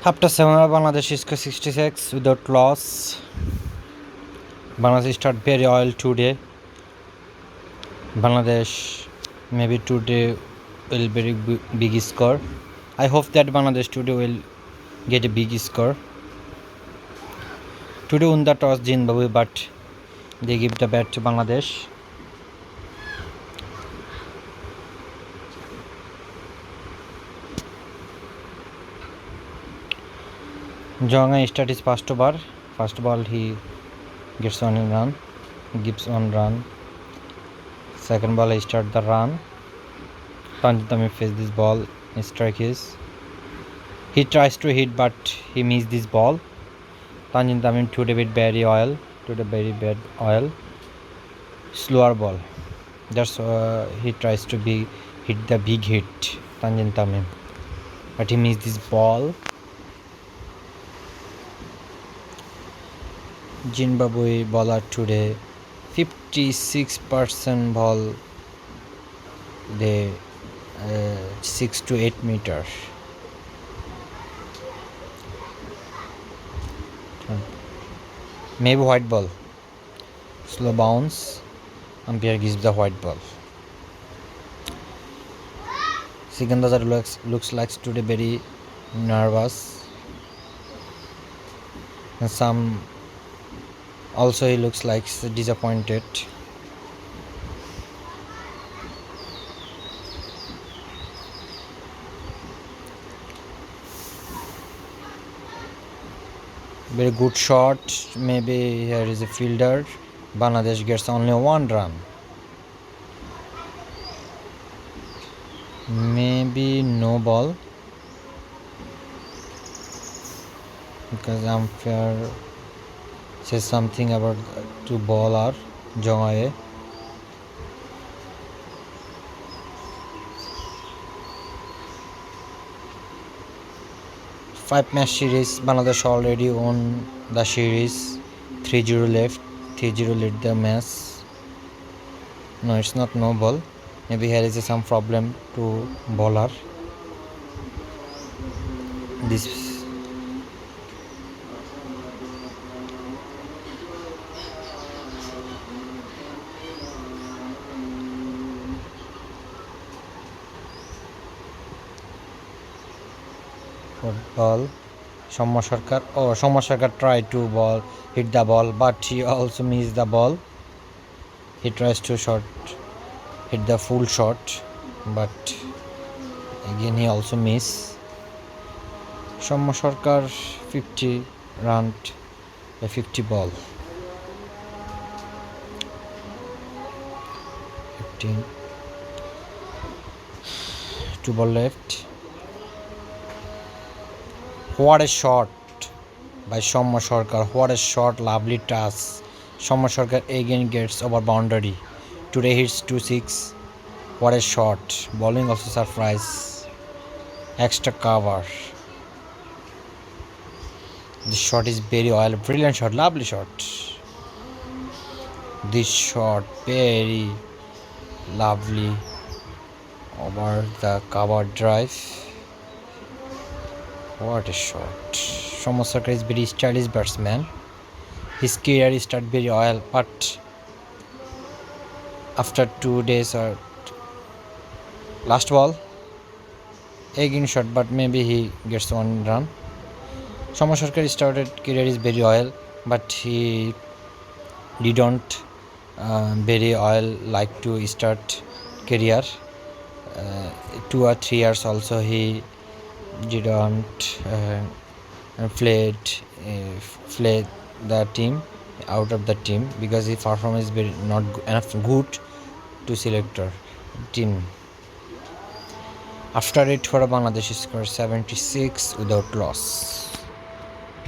After 7 Bangladesh score 66 without loss. Bangladesh start very well today. Bangladesh maybe today will very big score. I hope that Bangladesh today will get a big score. Today won the toss Zimbabwe, but they give the bat to Bangladesh. Jonga start his first over. First ball he gets one run, gives one run. Second ball he start the run. Tanjin Tamim face this ball. Strike is. He tries to hit but he missed this ball. Tanjin Tamim today with very oil. Today very bad oil. Slower ball. That's he tries to hit the big hit. Tanjin Tamim, but he missed this ball. Zimbabwe bowler today 56% ball they 6 to 8 meters. Maybe white ball. Slow bounce. Umpire gives the white ball. Sikandar looks like today very nervous. And some also he looks like disappointed. Very good shot. Maybe here is a fielder. Bangladesh gets only one run. Maybe no ball because umpire says something about to bowler Jongae. Five-match series. Bangladesh already won the series. 3-0 left. 3-0 lead the match. No, it's not no ball. Maybe here is some problem to bowler. This ball. Soumya Sarkar tried to hit the ball, but he also missed the ball. He tries to hit the full shot, but again he also missed. Soumya Sarkar 50 run, a 50 ball. 15. 2 ball left. What a shot by Soumya Sarkar. What a shot, lovely touch. Soumya Sarkar again gets over boundary. Today hits 2-6. What a shot. Bowling also surprise. Extra cover. This shot is very oil. Brilliant shot. Lovely shot. This shot very lovely over the cover drive. What a shot. Soumya Sarkar is very stylish batsman. His career started very oil, but after 2 days or last ball again shot, but maybe he gets one run. Soumya Sarkar started career is very oil, but he didn't very oil like to start career. 2 or 3 years also he didn't fled the team out of the team because his performance is very not enough good to select a team. After it, for Bangladesh score 76 without loss.